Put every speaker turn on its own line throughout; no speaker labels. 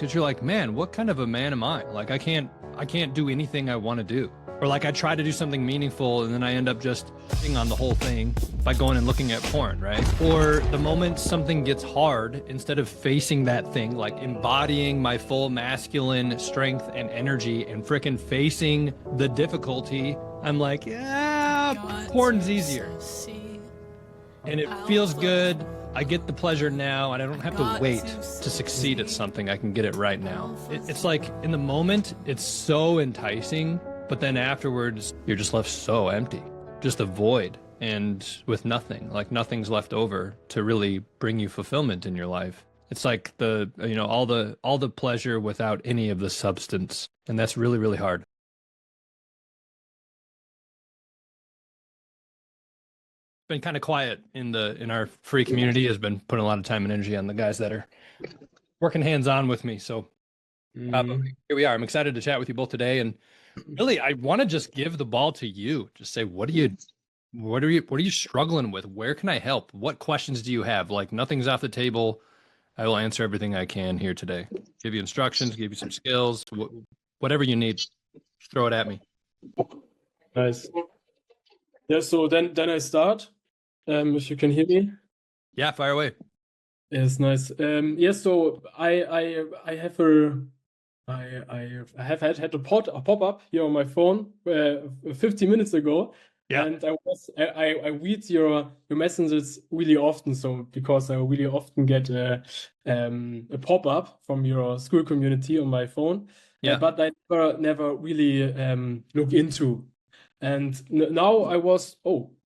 because you're like, man, what kind of a man am I? Like, I can't do anything I want to do. Or like I try to do something meaningful and then I end up just shitting on the whole thing by going and looking at porn, right? Or the moment something gets hard, instead of facing that thing, like embodying my full masculine strength and energy and fricking facing the difficulty, I'm like, yeah, porn's easier. And it feels good. I get the pleasure now, and I don't have to wait to succeed at something. I can get it right now. It's like in the moment, it's so enticing, but then afterwards, you're just left so empty, just a void and with nothing, like nothing's left over to really bring you fulfillment in your life. It's like all the pleasure without any of the substance. And that's really, really hard. Been kind of quiet in our free community, has been putting a lot of time and energy on the guys that are working hands-on with me. So here we are. I'm excited to chat with you both today. And really, I want to just give the ball to you. Just say, what are you struggling with? Where can I help? What questions do you have? Like, nothing's off the table. I will answer everything I can here today. Give you instructions, give you some skills, whatever you need. Just throw it at me.
Nice. Yeah, so then I start. If you can hear me.
Yeah, fire away.
Yes, nice. Yeah, so I have had a pop-up here on my phone 50 minutes ago.
Yeah.
And I read your messages really often, so because I really often get a pop-up from your school community on my phone.
Yeah.
But I never really look into. And now I was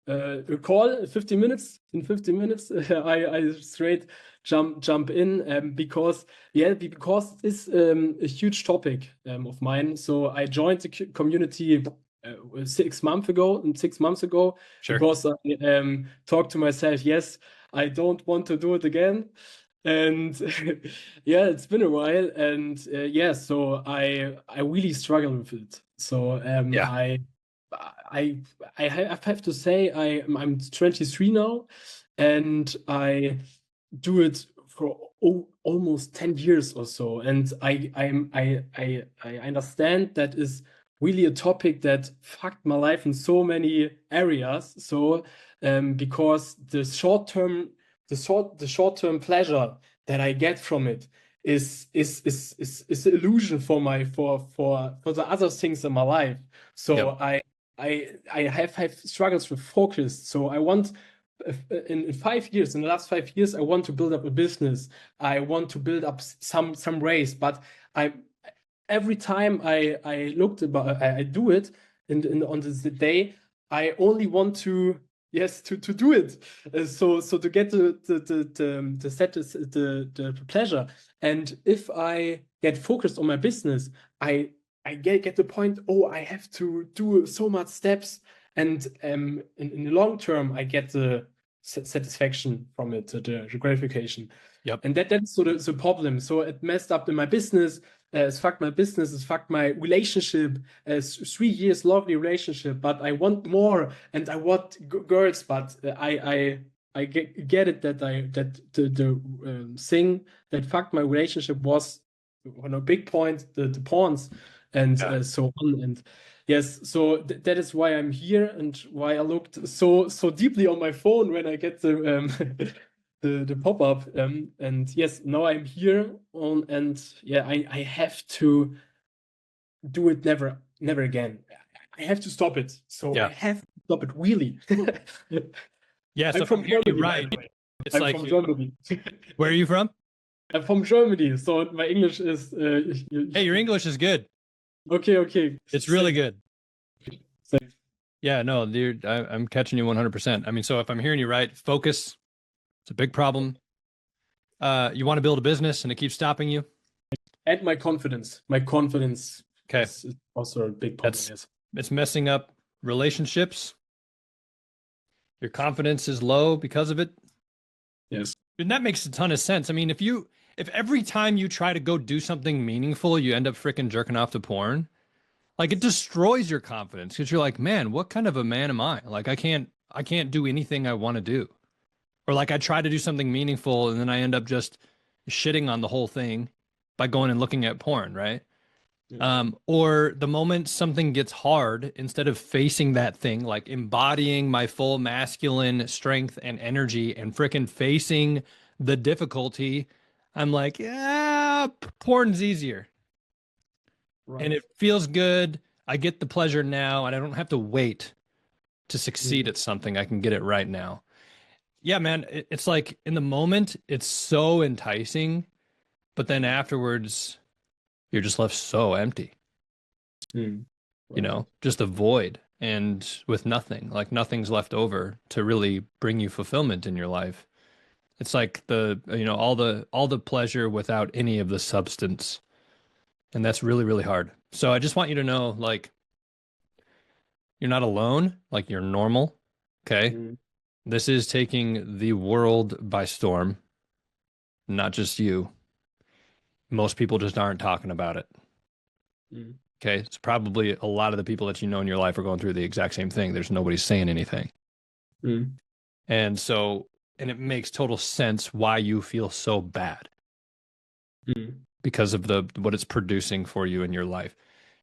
a call 50 minutes. In 50 minutes, I straight jump in because it's a huge topic of mine. So I joined the community 6 months ago.
Sure.
Because I talked to myself, yes, I don't want to do it again. And yeah, it's been a while, and so I really struggle with it. So I have to say I'm 23 now, and I do it for almost 10 years or so, and I understand that is really a topic that fucked my life in so many areas. So because the short-term pleasure that I get from it is an illusion for the other things in my life. So
Yep.
I have struggles with focus. So I want in 5 years, in the last 5 years, I want to build up a business. I want to build up some race, but every time I looked about, I do it on this day, I only want to do it. So to get the pleasure. And if I get focused on my business, I get the point, I have to do so much steps, and in the long term I get the satisfaction from it, the gratification.
Yep.
And that's the problem. So it messed up in my business. It's fucked my business. It's fucked my relationship. 3 years lovely relationship, but I want more, and I want girls. But I get it that the thing that fucked my relationship was on a big point the porns and so on. And yes, so that is why I'm here, and why I looked so deeply on my phone when I get the the pop-up, and yes, now I'm here and I have to do it never again. I have to stop it. So I have to stop it, really.
Yeah, so
I'm from Germany,
right. It's
I'm from Germany.
Where are you from?
I'm from Germany, so my English is
hey, your English is good.
Okay.
It's really good.
Thanks.
Yeah, no, dude, I'm catching you 100%. I mean, so if I'm hearing you right, focus, it's a big problem. You want to build a business and it keeps stopping you.
And my confidence.
Okay.
Is also a big problem.
It's messing up relationships. Your confidence is low because of it.
Yes.
And that makes a ton of sense. I mean, if every time you try to go do something meaningful, you end up freaking jerking off to porn, like it destroys your confidence, because you're like, man, what kind of a man am I? Like, I can't do anything I want to do. Or like I try to do something meaningful and then I end up just shitting on the whole thing by going and looking at porn, right?
Yeah.
Or the moment something gets hard, instead of facing that thing, like embodying my full masculine strength and energy and freaking facing the difficulty, I'm like, yeah, porn's easier. And
Right.
it feels good. I get the pleasure now, and I don't have to wait to succeed
Mm.
at something. I can get it right now. Yeah, man, it's like in the moment, it's so enticing, but then afterwards, you're just left so empty,
Mm.
you
Right.
know, just a void and with nothing, like nothing's left over to really bring you fulfillment in your life. It's like all the pleasure without any of the substance. And that's really, really hard. So I just want you to know, like, you're not alone, like you're normal. Okay.
Mm.
This is taking the world by storm, not just you. Most people just aren't talking about it.
Mm.
Okay. It's probably a lot of the people that you know in your life are going through the exact same thing. There's nobody saying anything.
Mm.
And so, and it makes total sense why you feel so bad
Mm.
because of the what it's producing for you in your life.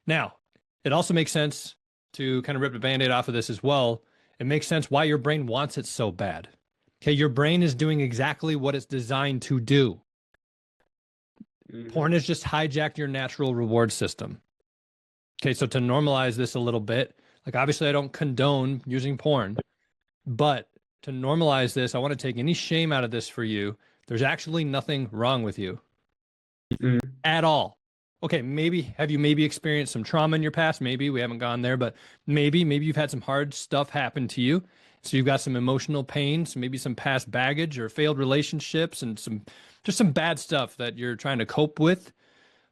Now, it also makes sense to kind of rip the band-aid off of this as well. It makes sense why your brain wants it so bad. Okay, your brain is doing exactly what it's designed to do.
Mm.
Porn has just hijacked your natural reward system. Okay, so to normalize this a little bit, like obviously I don't condone using porn, but to normalize this, I want to take any shame out of this for you. There's actually nothing wrong with you
Mm.
at all. Okay, maybe have you maybe experienced some trauma in your past? Maybe we haven't gone there, but maybe you've had some hard stuff happen to you. So you've got some emotional pain, so maybe some past baggage or failed relationships and some bad stuff that you're trying to cope with.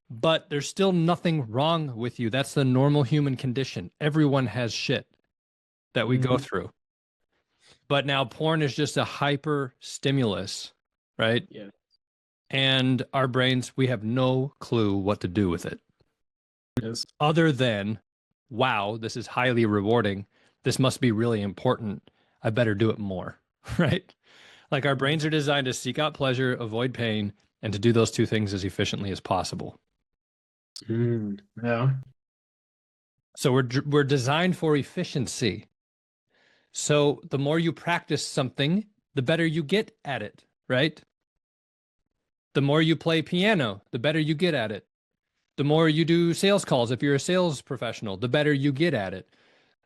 But there's still nothing wrong with you. That's the normal human condition. Everyone has shit that we go
Mm.
through. But now porn is just a hyper stimulus, right?
Yeah.
And our brains, we have no clue what to do with it
Yes.
other than, wow, this is highly rewarding. This must be really important. I better do it more, right? Like our
Right.
brains are designed to seek out pleasure, avoid pain, and to do those two things as efficiently as possible.
Mm. Yeah.
So we're designed for efficiency. So the more you practice something, the better you get at it, right? The more you play piano, the better you get at it. The more you do sales calls, if you're a sales professional, the better you get at it.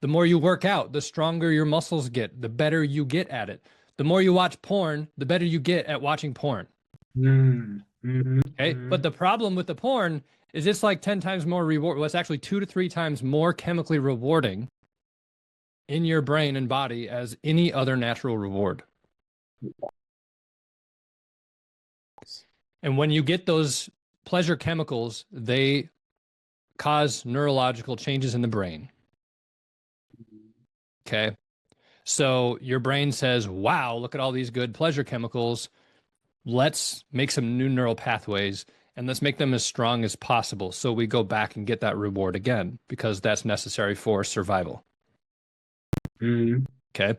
The more you work out, the stronger your muscles get, the better you get at it. The more you watch porn, the better you get at watching porn.
Mm. Mm.
Okay. But
Mm.
the problem with the porn is it's like 10 times more reward. Well, it's actually 2 to 3 times more chemically rewarding in your brain and body as any other natural reward. And when you get those pleasure chemicals, they cause neurological changes in the brain. Okay. So your brain says, wow, look at all these good pleasure chemicals. Let's make some new neural pathways and let's make them as strong as possible. So we go back and get that reward again because that's necessary for survival.
Mm.
Okay.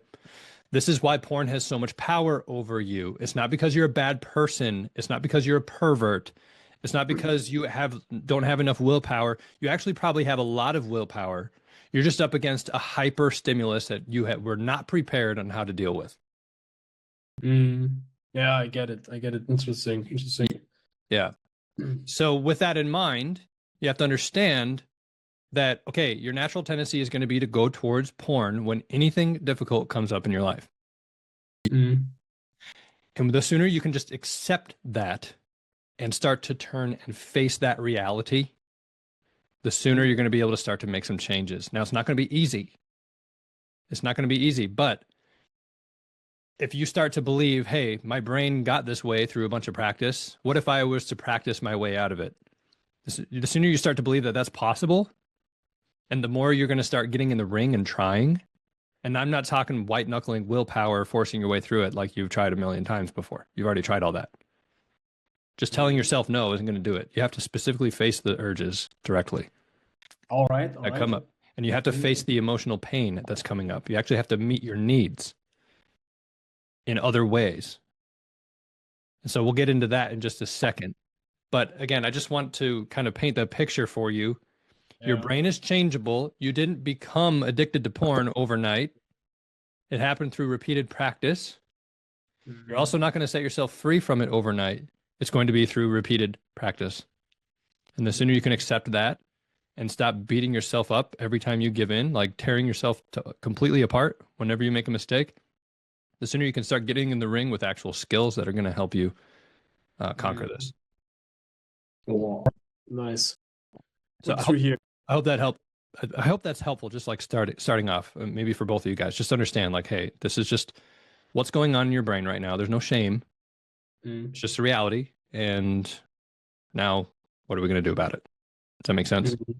This is why porn has so much power over you. It's not because you're a bad person. It's not because you're a pervert. It's not because you don't have enough willpower. You actually probably have a lot of willpower. You're just up against a hyper stimulus that were not prepared on how to deal with.
Mm. Yeah, I get it. I get it. Interesting. Interesting.
Yeah. So with that in mind, you have to understand that, okay, your natural tendency is going to be to go towards porn when anything difficult comes up in your life.
Mm.
And the sooner you can just accept that and start to turn and face that reality, the sooner you're going to be able to start to make some changes. Now, it's not going to be easy. It's not going to be easy, but if you start to believe, hey, my brain got this way through a bunch of practice, what if I was to practice my way out of it? The sooner you start to believe that that's possible, and the more you're going to start getting in the ring and trying, and I'm not talking white-knuckling willpower, forcing your way through it like you've tried a million times before. You've already tried all that. Just telling yourself no isn't going to do it. You have to specifically face the urges directly
All right. All
that
right.
come up. And you have to face the emotional pain that's coming up. You actually have to meet your needs in other ways. And so we'll get into that in just a second. But again, I just want to kind of paint the picture for you. Your
Yeah.
brain is changeable. You didn't become addicted to porn overnight. It happened through repeated practice. You're
Mhm.
also not going to set yourself free from it overnight. It's going to be through repeated practice. And the sooner you can
Mhm.
accept that and stop beating yourself up every time you give in, like tearing yourself completely apart whenever you make a mistake, the sooner you can start getting in the ring with actual skills that are going to help you conquer
Mhm.
this.
Wow. Nice.
So
Good to hear.
I hope that helped. I hope that's helpful. Just like starting off, maybe for both of you guys, just understand like, hey, this is just what's going on in your brain right now. There's no shame. It's
Mhm.
just a reality. And now, what are we going to do about it? Does that make sense?
Mhm.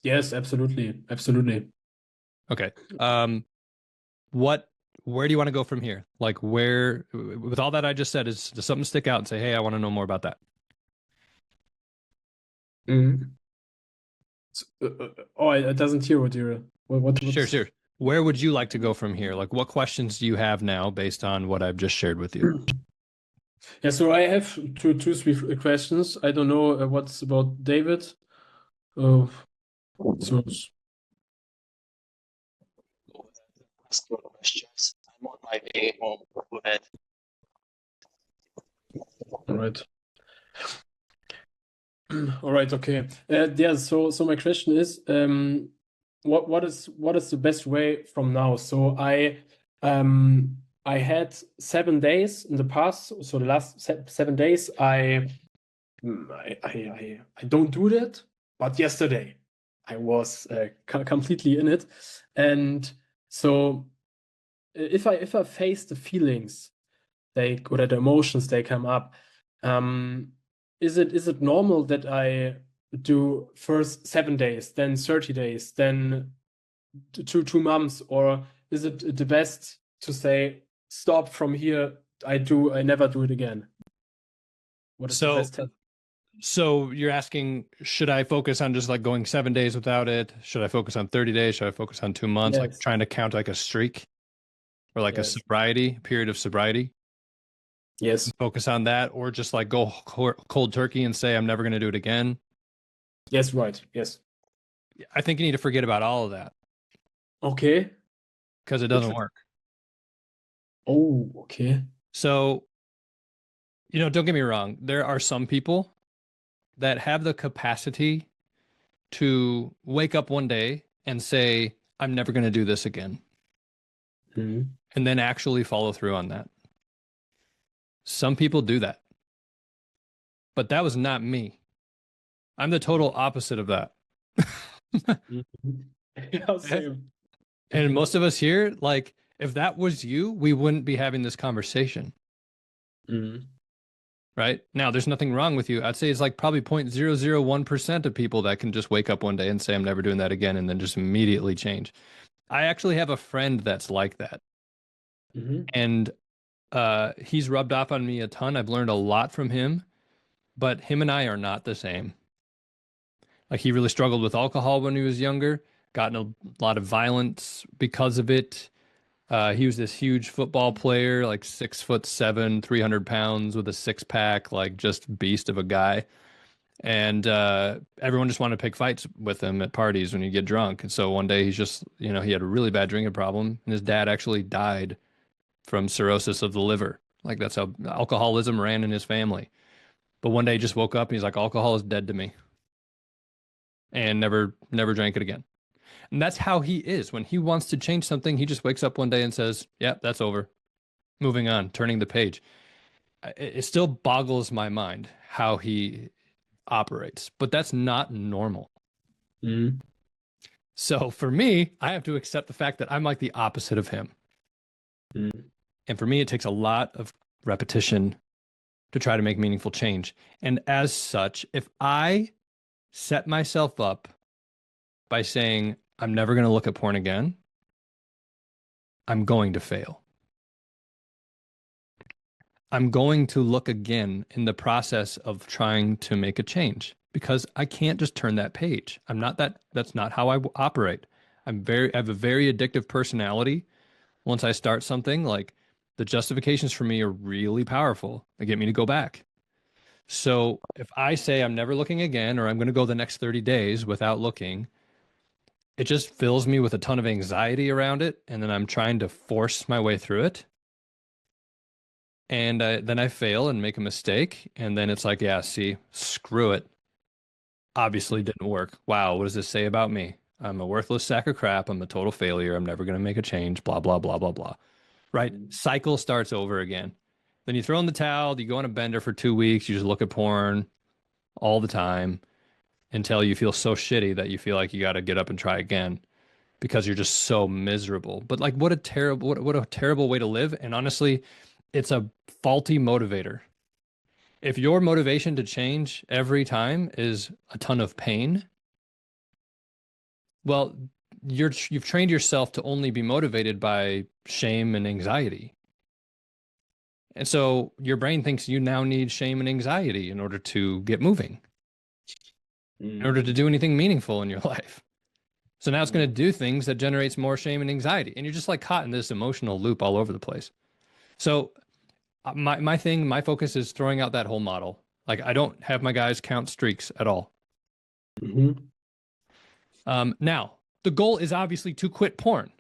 Yes, absolutely. Absolutely.
Okay. What? Where do you want to go from here? Like, where, with all that I just said, does something stick out and say, hey, I want to know more about that?
Mhm. Oh, I doesn't hear what you're
Sure,
what's
sure. Where would you like to go from here? Like, what questions do you have now based on what I've just shared with you?
Yeah, so I have two, three questions. I don't know what's about David. Uh, so,
Ask your questions. I'm on my way home. Go ahead.
all right. All right, okay. Yeah, so my question is, what is the best way from now? So I had 7 days in the past. So the last 7 days, I don't do that. But yesterday, I was completely in it, and so if I face the feelings or the emotions they come up, um, is it normal that I do first 7 days, then 30 days, then two months, or is it the best to say stop from here? I never do it again. What is the
So,
best test?
so you're asking, should I focus on just like going 7 days without it? Should I focus on 30 days? Should I focus on 2 months? Like
Yes,
trying to count like a streak or like a
yes,
sobriety period of sobriety?
yes,
Focus on that, or just like go cold turkey and say, I'm never going to do it again.
yes, right, yes.
I think you need to forget about all of that
Okay.
because it doesn't
Which
work.
Oh, okay.
So, don't get me wrong. There are some people that have the capacity to wake up one day and say, I'm never going to do this again,
Mhm.
and then actually follow through on that. Some people do that, but that was not me. I'm the total opposite of that.
Mhm. Yeah, same.
And most of us here, like, if that was you, we wouldn't be having this conversation,
Mhm.
right? Now, there's nothing wrong with you. I'd say it's like probably 0.001% of people that can just wake up one day and say, I'm never doing that again, and then just immediately change. I actually have a friend that's like that.
Mhm.
And he's rubbed off on me a ton. I've learned a lot from him, but him and I are not the same. Like he really struggled with alcohol when he was younger, gotten a lot of violence because of it. He was this huge football player, like 6'7", 300 pounds with a six pack, like just beast of a guy. And everyone just wanted to pick fights with him at parties when you get drunk. And so one day he's just, he had a really bad drinking problem, and his dad actually died from cirrhosis of the liver. Like that's how alcoholism ran in his family. But one day he just woke up and he's like, alcohol is dead to me, and never drank it again. And that's how he is. When he wants to change something, he just wakes up one day and says, yeah, that's over. Moving on, turning the page. It still boggles my mind how he operates, but that's not normal.
Mhm.
So for me, I have to accept the fact that I'm like the opposite of him.
Mhm.
And for me, it takes a lot of repetition to try to make meaningful change. And as such, if I set myself up by saying, I'm never going to look at porn again, I'm going to fail. I'm going to look again in the process of trying to make a change because I can't just turn that page. I'm not that's not how I operate. I have a very addictive personality. Once I start something, like the justifications for me are really powerful. They get me to go back. So if I say I'm never looking again, or I'm going to go the next 30 days without looking, it just fills me with a ton of anxiety around it. And then I'm trying to force my way through it. And then I fail and make a mistake. And then it's like, yeah, see, screw it. Obviously didn't work. Wow, what does this say about me? I'm a worthless sack of crap. I'm a total failure. I'm never going to make a change, blah, blah, blah, blah, blah. Right? Cycle starts over again. Then you throw in the towel, you go on a bender for 2 weeks, you just look at porn all the time until you feel so shitty that you feel like you got to get up and try again because you're just so miserable. But like what a terrible way to live. And honestly, it's a faulty motivator. If your motivation to change every time is a ton of pain, well, you've trained yourself to only be motivated by shame and anxiety. And so your brain thinks you now need shame and anxiety in order to get moving, in order to do anything meaningful in your life. So now it's going to do things that generates more shame and anxiety. And you're just like caught in this emotional loop all over the place. So my focus is throwing out that whole model. Like I don't have my guys count streaks at all. Now, the goal is obviously to quit porn,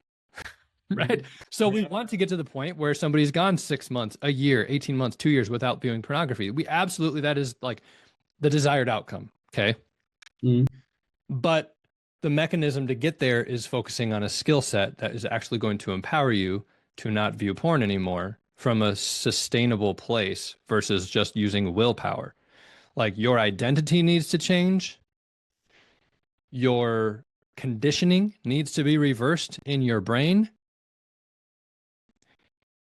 right? So we want to get to the point where somebody's gone 6 months, a year, 18 months, 2 years without viewing pornography. That is like the desired outcome. Okay. But the mechanism to get there is focusing on a skill set that is actually going to empower you to not view porn anymore from a sustainable place versus just using willpower. Like your identity needs to change. Your conditioning needs to be reversed in your brain.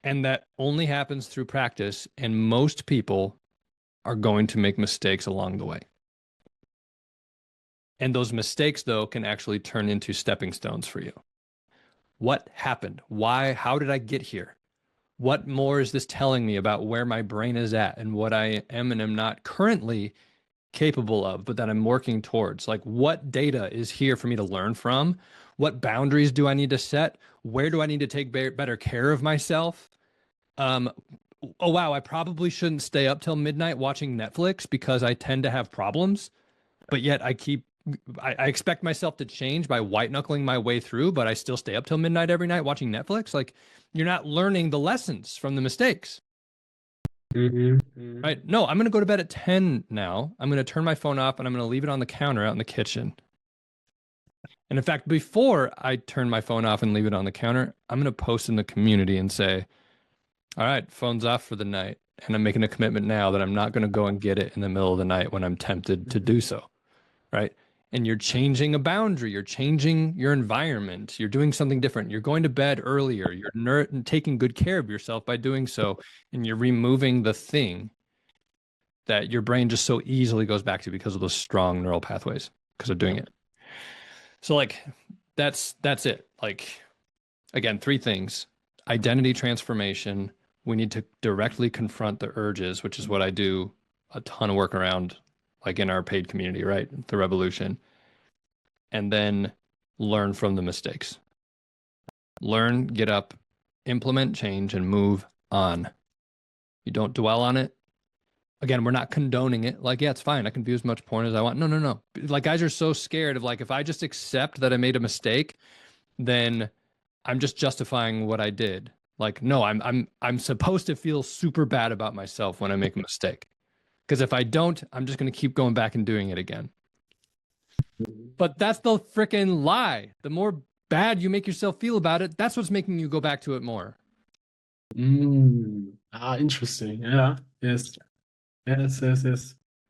And that only happens through practice. And most people are going to make mistakes along the way. And those mistakes, though, can actually turn into stepping stones for you. What happened? Why? How did I get here? What more is this telling me about where my brain is at and what I am and am not currently capable of, but that I'm working towards? Like, what data is here for me to learn from? What boundaries do I need to set? Where do I need to take better care of myself? Oh, wow, I probably shouldn't stay up till midnight watching Netflix because I tend to have problems, but yet I expect myself to change by white-knuckling my way through, but I still stay up till midnight every night watching Netflix. Like, you're not learning the lessons from the mistakes. Right? No, I'm going to go to bed at 10 now. I'm going to turn my phone off and I'm going to leave it on the counter out in the kitchen. And in fact, before I turn my phone off and leave it on the counter, I'm going to post in the community and say, all right, phone's off for the night. And I'm making a commitment now that I'm not going to go and get it in the middle of the night when I'm tempted to do so. Right? And you're changing a boundary, you're changing your environment, you're doing something different, you're going to bed earlier, you're taking good care of yourself by doing so, and you're removing the thing that your brain just so easily goes back to because of those strong neural pathways, because of doing it. So like, that's it. Like, again, 3 things: identity transformation. We need to directly confront the urges, which is what I do a ton of work around, like in our paid community, right? The revolution. And then learn from the mistakes. Learn, get up, implement change, and move on. You don't dwell on it. Again, we're not condoning it. Like, yeah, it's fine. I can view as much porn as I want. No. Like, guys are so scared of like, if I just accept that I made a mistake, then I'm just justifying what I did. Like, no, I'm supposed to feel super bad about myself when I make a mistake. Because if I don't, I'm just going to keep going back and doing it again. But that's the freaking lie. The more bad you make yourself feel about it, that's what's making you go back to it more.
Interesting. Yeah. Yes.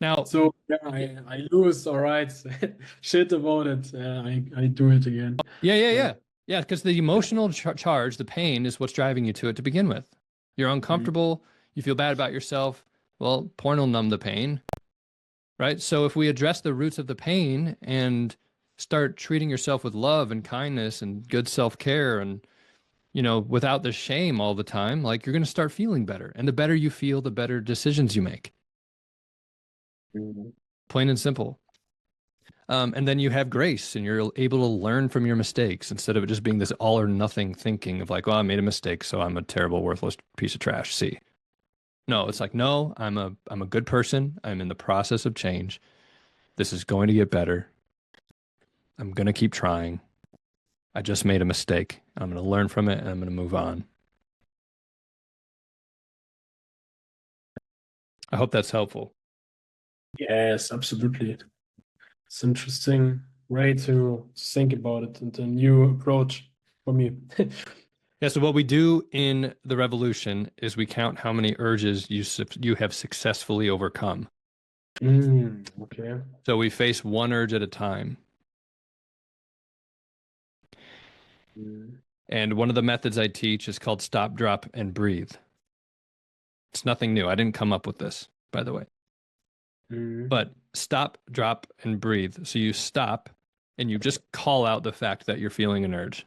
Now,
So yeah, I lose. All right. Shit about it. I do it again.
yeah. Because the emotional charge, the pain, is what's driving you to it to begin with. You're uncomfortable. You feel bad about yourself. Well, porn will numb the pain, right? So if we address the roots of the pain and start treating yourself with love and kindness and good self-care and, without the shame all the time, like, you're going to start feeling better. And the better you feel, the better decisions you make. Plain and simple. And then you have grace and you're able to learn from your mistakes instead of it just being this all or nothing thinking of like, well, I made a mistake, so I'm a terrible, worthless piece of trash. See, No, it's like, no, I'm a good person. I'm in the process of change. This is going to get better. I'm going to keep trying. I just made a mistake. I'm going to learn from it and I'm going to move on. I hope that's helpful.
Yes, absolutely. It's interesting way to think about it and a new approach for me.
Yeah, so what we do in the revolution is we count how many urges you have successfully overcome.
Okay.
So we face one urge at a time.
Mm.
And one of the methods I teach is called stop, drop, and breathe. It's nothing new. I didn't come up with this, by the way. But stop, drop, and breathe. So you stop and you just call out the fact that you're feeling an urge.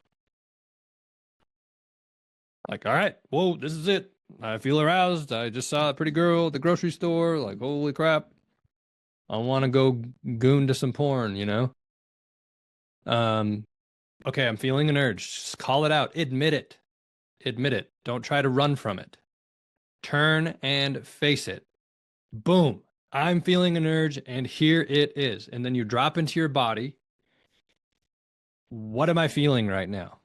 Like, all right, whoa, this is it. I feel aroused. I just saw a pretty girl at the grocery store. Like, holy crap. I want to go goon to some porn, you know? Okay, I'm feeling an urge. Just call it out. Admit it. Admit it. Don't try to run from it. Turn and face it. Boom. I'm feeling an urge, and here it is. And then you drop into your body. What am I feeling right now?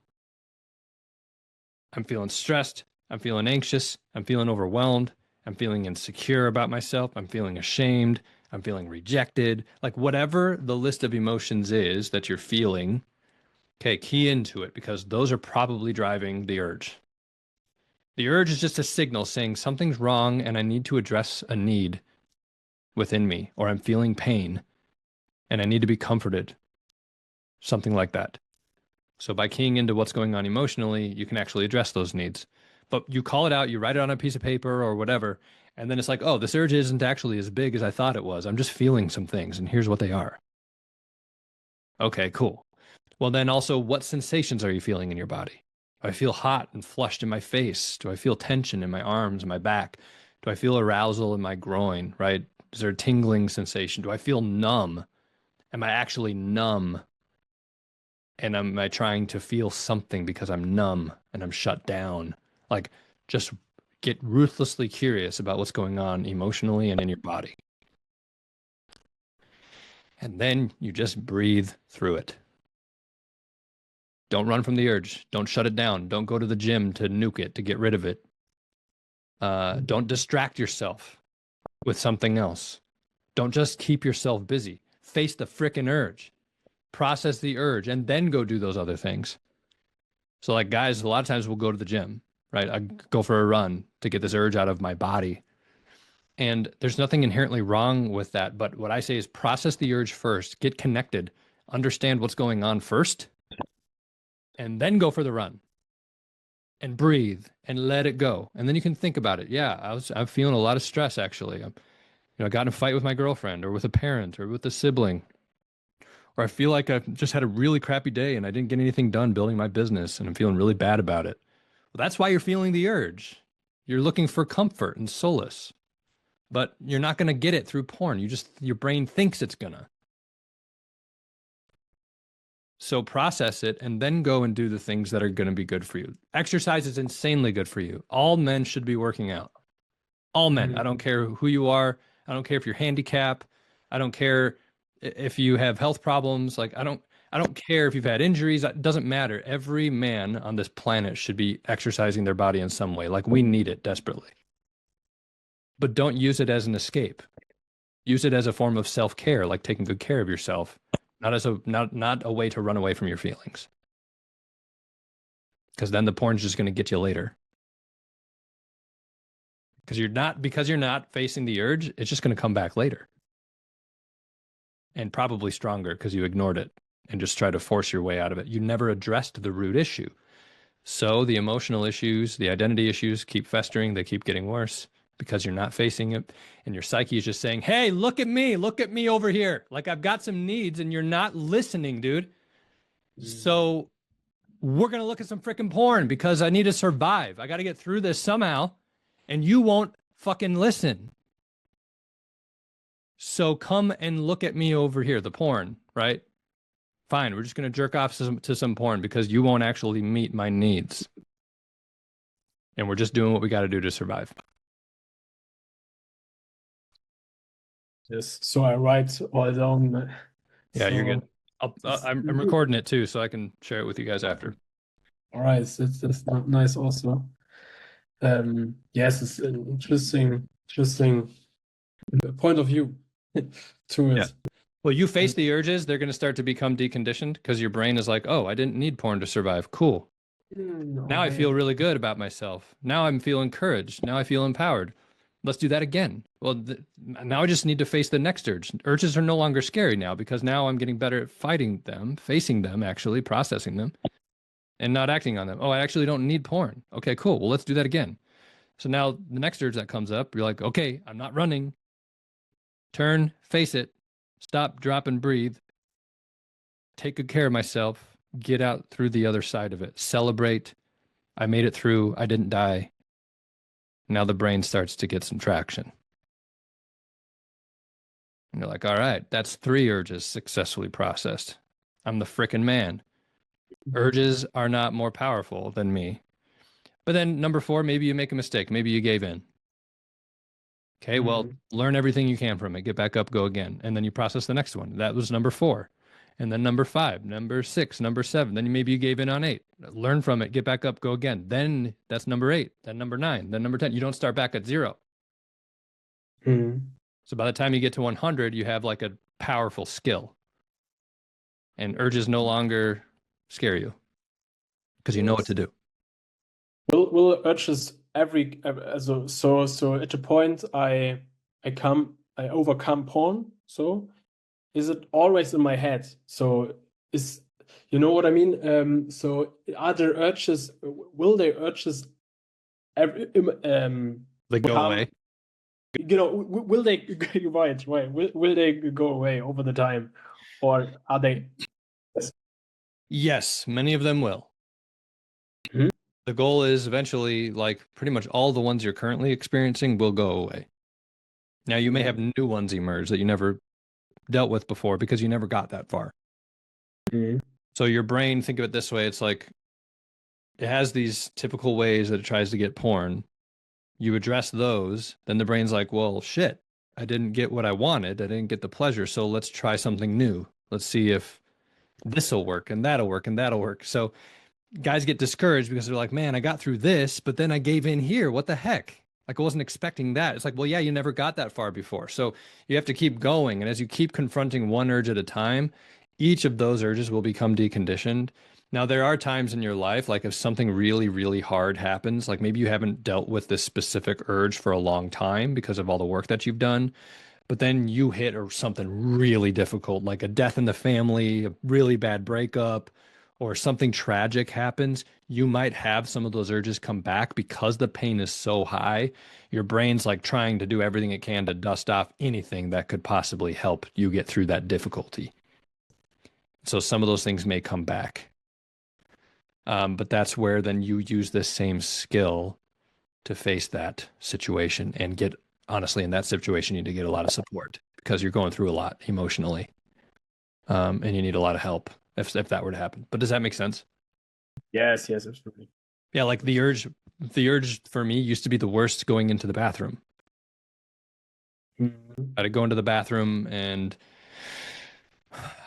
I'm feeling stressed. I'm feeling anxious. I'm feeling overwhelmed. I'm feeling insecure about myself. I'm feeling ashamed. I'm feeling rejected. Like whatever the list of emotions is that you're feeling, okay, key into it because those are probably driving the urge. The urge is just a signal saying something's wrong and I need to address a need within me, or I'm feeling pain and I need to be comforted. Something like that. So by keying into what's going on emotionally, you can actually address those needs. But you call it out, you write it on a piece of paper or whatever, and then it's like, oh, this urge isn't actually as big as I thought it was. I'm just feeling some things, and here's what they are. Okay, cool. Well, then also, what sensations are you feeling in your body? Do I feel hot and flushed in my face? Do I feel tension in my arms, my back? Do I feel arousal in my groin, right? Is there a tingling sensation? Do I feel numb? Am I actually numb? And am I trying to feel something because I'm numb and I'm shut down? Like, just get ruthlessly curious about what's going on emotionally and in your body. And then you just breathe through it. Don't run from the urge. Don't shut it down. Don't go to the gym to nuke it, to get rid of it. Don't distract yourself with something else. Don't just keep yourself busy. Face the frickin' urge. Process the urge and then go do those other things. So like guys, a lot of times we'll go to the gym, right? I go for a run to get this urge out of my body. And there's nothing inherently wrong with that. But what I say is process the urge first, get connected, understand what's going on first, and then go for the run and breathe and let it go. And then you can think about it. Yeah, I'm feeling a lot of stress actually. I got in a fight with my girlfriend or with a parent or with a sibling. Or I feel like I've just had a really crappy day and I didn't get anything done building my business and I'm feeling really bad about it. Well, that's why you're feeling the urge. You're looking for comfort and solace, but you're not going to get it through porn. Your brain thinks it's gonna. So process it and then go and do the things that are going to be good for you. Exercise is insanely good for you. All men should be working out. All men. I don't care who you are. I don't care if you're handicapped. I don't care if you have health problems. Like I don't care if you've had injuries. It doesn't matter. Every man on this planet should be exercising their body in some way. Like we need it desperately. But don't use it as an escape. Use it as a form of self-care, like taking good care of yourself, not a way to run away from your feelings. Because then the porn's just going to get you later. Because you're not facing the urge, it's just going to come back later. And probably stronger because you ignored it and just try to force your way out of it. You never addressed the root issue. So the emotional issues, the identity issues keep festering. They keep getting worse because you're not facing it. And your psyche is just saying, hey, look at me over here. Like I've got some needs and you're not listening, dude. So we're going to look at some freaking porn because I need to survive. I got to get through this somehow. And you won't fucking listen. So come and look at me over here, the porn, right? Fine, we're just going to jerk off to some porn because you won't actually meet my needs. And we're just doing what we got to do to survive.
Yes. So I write all down.
Yeah, you're good.
It's
I'm
good.
recording it too, so I can share it with you guys after.
All right, that's nice also. Yes, it's an interesting point of view to
Yeah.
it.
Well, you face the urges, they're going to start to become deconditioned because your brain is like, oh, I didn't need porn to survive. Cool. Now I feel
Okay.
really good about myself. Now I'm feel encouraged. Now I feel empowered. Let's do that again. Well, now I just need to face the next urge. Urges are no longer scary now because now I'm getting better at fighting them, facing them, actually processing them, and not acting on them. Oh, I actually don't need porn. Okay, cool. Well, let's do that again. So now the next urge that comes up, you're like, okay, I'm not running. Turn, face it, stop, drop, and breathe. Take good care of myself. Get out through the other side of it. Celebrate. I made it through. I didn't die. Now the brain starts to get some traction. And you're like, all right, that's 3 urges successfully processed. I'm the frickin' man. Urges are not more powerful than me. But then number 4, maybe you make a mistake. Maybe you gave in. Okay, well, learn everything you can from it. Get back up, go again. And then you process the next one. That was number 4. And then number 5, number 6, number 7. Then maybe you gave in on 8. Learn from it, get back up, go again. Then that's number 8, then number 9, then number 10. You don't start back at 0. So by the time you get to 100, you have like a powerful skill. And urges no longer scare you because you know what to do.
Will urges so at a point I overcome porn. So is it always in my head? So is you know what I mean? So are there urges? Will there urges every
They go
come?
away.
You know, will they right? Will they go away over the time, or are they?
Yes, many of them will. The goal is eventually, like pretty much all the ones you're currently experiencing will go away. Now, you may have new ones emerge that you never dealt with before because you never got that far. So your brain, think of it this way, it's like it has these typical ways that it tries to get porn. You address those, then the brain's like, well, shit, I didn't get what I wanted. I didn't get the pleasure. So let's try something new. Let's see if this will work and that'll work and that'll work. So guys get discouraged because they're like, man, I got through this, but then I gave in here. What the heck? Like, I wasn't expecting that. It's like, well, yeah, you never got that far before. So you have to keep going. And as you keep confronting one urge at a time, each of those urges will become deconditioned. Now, there are times in your life, like if something really, really hard happens, like maybe you haven't dealt with this specific urge for a long time because of all the work that you've done, but then you hit or something really difficult, like a death in the family, a really bad breakup, or something tragic happens, you might have some of those urges come back because the pain is so high. Your brain's like trying to do everything it can to dust off anything that could possibly help you get through that difficulty. So some of those things may come back. But that's where then you use this same skill to face that situation and get, honestly, in that situation, you need to get a lot of support because you're going through a lot emotionally. And you need a lot of help if that were to happen. But does that make sense?
Yes, absolutely.
Yeah, like the urge for me used to be the worst going into the bathroom. I'd go into the bathroom and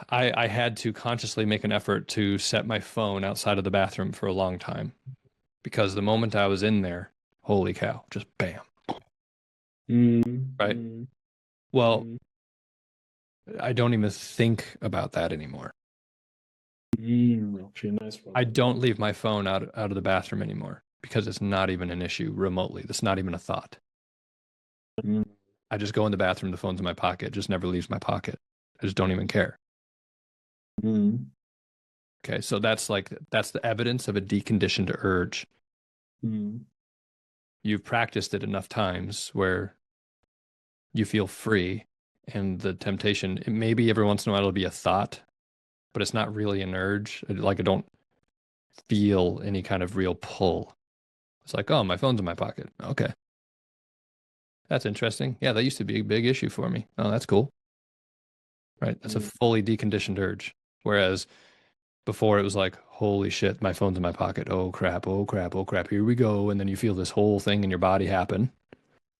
I had to consciously make an effort to set my phone outside of the bathroom for a long time because the moment I was in there, holy cow, just bam. Right? Well, I don't even think about that anymore.
Okay, nice one.
I don't leave my phone out of the bathroom anymore because it's not even an issue remotely. That's not even a thought. I just go in the bathroom, the phone's in my pocket, it just never leaves my pocket. I just don't even care. Okay, so that's the evidence of a deconditioned urge. You've practiced it enough times where you feel free, and the temptation, maybe every once in a while it'll be a thought, but it's not really an urge. Like I don't feel any kind of real pull. It's like, oh, my phone's in my pocket. Okay. That's interesting. Yeah, that used to be a big issue for me. Oh, that's cool. Right? That's a fully deconditioned urge. Whereas before it was like, holy shit, my phone's in my pocket. Oh crap, oh crap, oh crap. Here we go. And then you feel this whole thing in your body happen.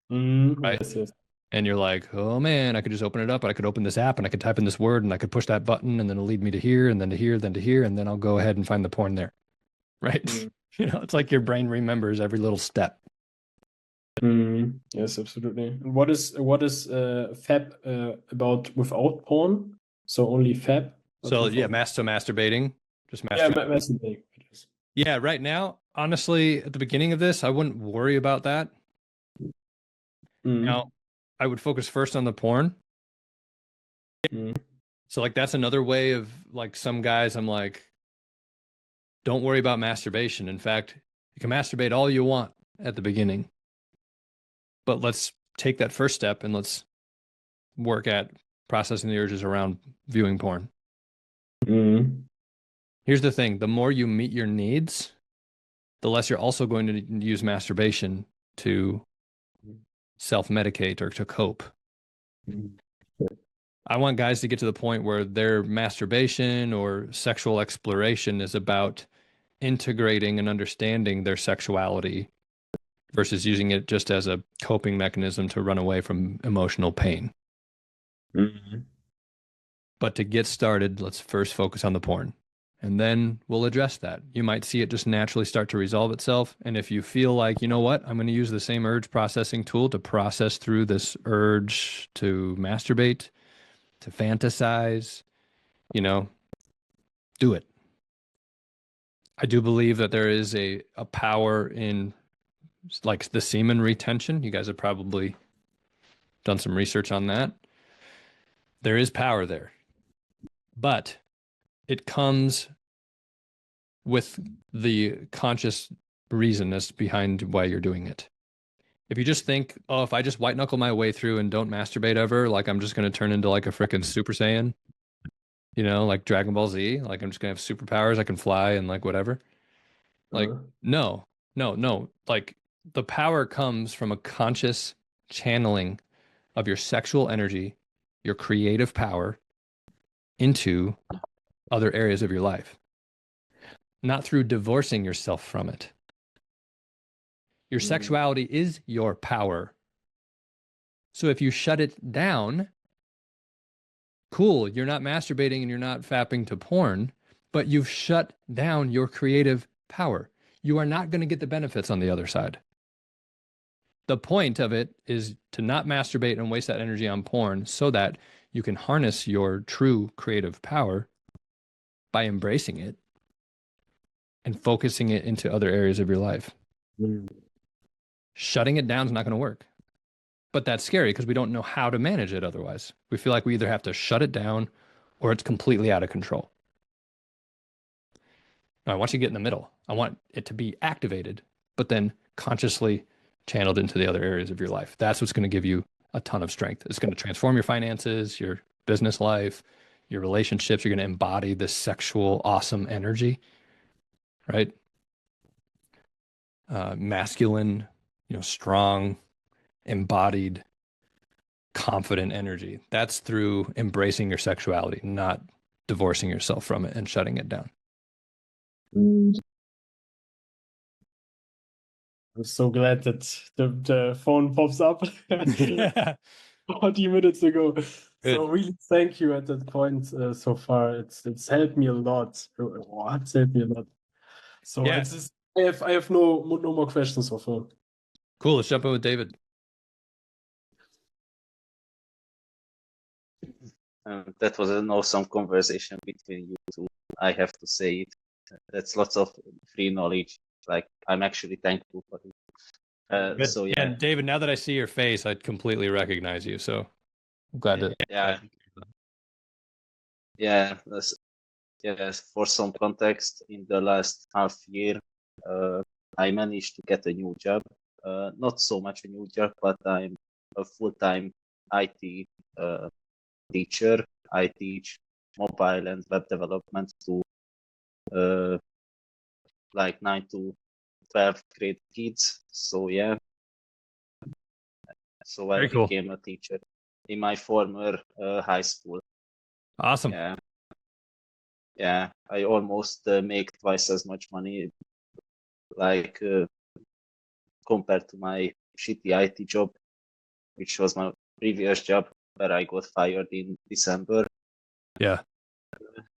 Right?
Yes.
And you're like, oh man, I could just open it up. I could open this app and I could type in this word and I could push that button and then it'll lead me to here and then to here, then to here. And then I'll go ahead and find the porn there. Right.
Mm.
It's like your brain remembers every little step.
Yes, absolutely. And what is Fab about without porn? So only Fab?
So yeah, masturbating, just
Yeah,
masturbating.
masturbating.
Yeah, right now, honestly, at the beginning of this, I wouldn't worry about that. Now, I would focus first on the porn. So like that's another way of like some guys, I'm like, don't worry about masturbation. In fact, you can masturbate all you want at the beginning. But let's take that first step and let's work at processing the urges around viewing porn. Here's the thing, the more you meet your needs, the less you're also going to use masturbation to self-medicate or to cope. I want guys to get to the point where their masturbation or sexual exploration is about integrating and understanding their sexuality versus using it just as a coping mechanism to run away from emotional pain. But to get started, let's first focus on the porn. And then we'll address that. You might see it just naturally start to resolve itself. And if you feel like, you know what, I'm going to use the same urge processing tool to process through this urge to masturbate, to fantasize, do it. I do believe that there is a power in like the semen retention. You guys have probably done some research on that. There is power there. But it comes with the conscious reason as behind why you're doing it. If you just think, oh, if I just white knuckle my way through and don't masturbate ever, like I'm just going to turn into like a freaking Super Saiyan, like Dragon Ball Z, like I'm just going to have superpowers, I can fly and like whatever. Like, no. Like the power comes from a conscious channeling of your sexual energy, your creative power into other areas of your life, not through divorcing yourself from it. Your sexuality is your power. So if you shut it down, cool, you're not masturbating and you're not fapping to porn, but you've shut down your creative power. You are not going to get the benefits on the other side. The point of it is to not masturbate and waste that energy on porn so that you can harness your true creative power by embracing it and focusing it into other areas of your life. Shutting it down is not going to work. But that's scary because we don't know how to manage it otherwise. We feel like we either have to shut it down or it's completely out of control. Now, I want you to get in the middle. I want it to be activated, but then consciously channeled into the other areas of your life. That's what's going to give you a ton of strength. It's going to transform your finances, your business life, your relationships. You're going to embody this sexual, awesome energy, right? Masculine, strong, embodied, confident energy. That's through embracing your sexuality, not divorcing yourself from it and shutting it down.
I'm so glad that the phone pops up 40 minutes ago. So really thank you at that point so far. It's helped me a lot. It's helped me a lot. So
Yeah.
I have no more questions so far.
Cool. Let's jump in with David.
That was an awesome conversation between you two. I have to say it. That's lots of free knowledge. Like I'm actually thankful for it. So yeah.
And David, now that I see your face, I completely recognize you. So I'm glad to.
Yeah. Yes. For some context, in the last half year, I managed to get a new job. Not so much a new job, but I'm a full-time IT teacher. I teach mobile and web development to like 9 to 12 grade kids. So yeah. So I became a teacher in my former high school.
Awesome.
Yeah. I almost make twice as much money, like compared to my shitty IT job, which was previous job where I got fired in December.
Yeah.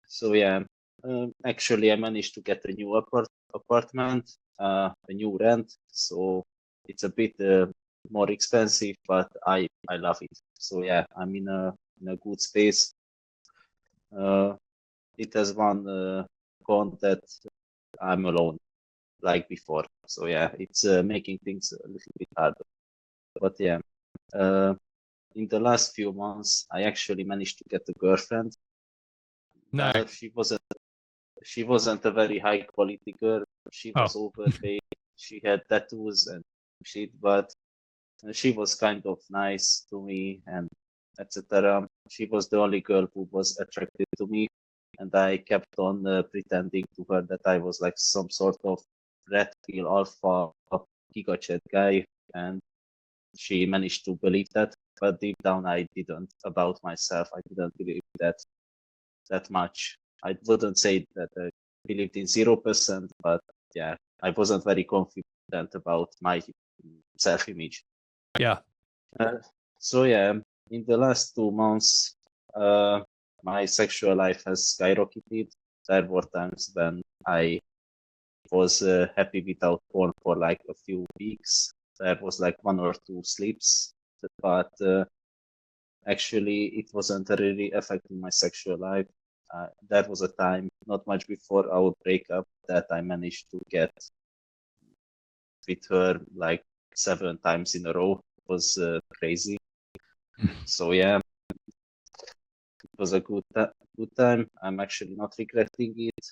So yeah, actually I managed to get a new apartment, a new rent. So it's a bit more expensive, but I love it. So yeah, I'm in a good space. It has one con that I'm alone, like before. So yeah, it's making things a little bit harder. But yeah, in the last few months, I actually managed to get a girlfriend.
Nice.
She wasn't a very high quality girl. She was
Oh.
overweight. She had tattoos and shit, but she was kind of nice to me and etc. She was the only girl who was attracted to me, and I kept on pretending to her that I was like some sort of red pill alpha giga chat guy, and she managed to believe that. But deep down, I didn't. About myself, I didn't believe that much. I wouldn't say that I believed in 0%, but yeah, I wasn't very confident about my self-image.
Yeah.
So yeah, in the last 2 months, my sexual life has skyrocketed. There were times when I was happy without porn for like a few weeks. There was like 1 or 2 sleeps, but actually it wasn't really affecting my sexual life. There was a time, not much before our breakup, that I managed to get with her like 7 times in a row. It was crazy. So yeah, it was a good time. I'm actually not regretting it.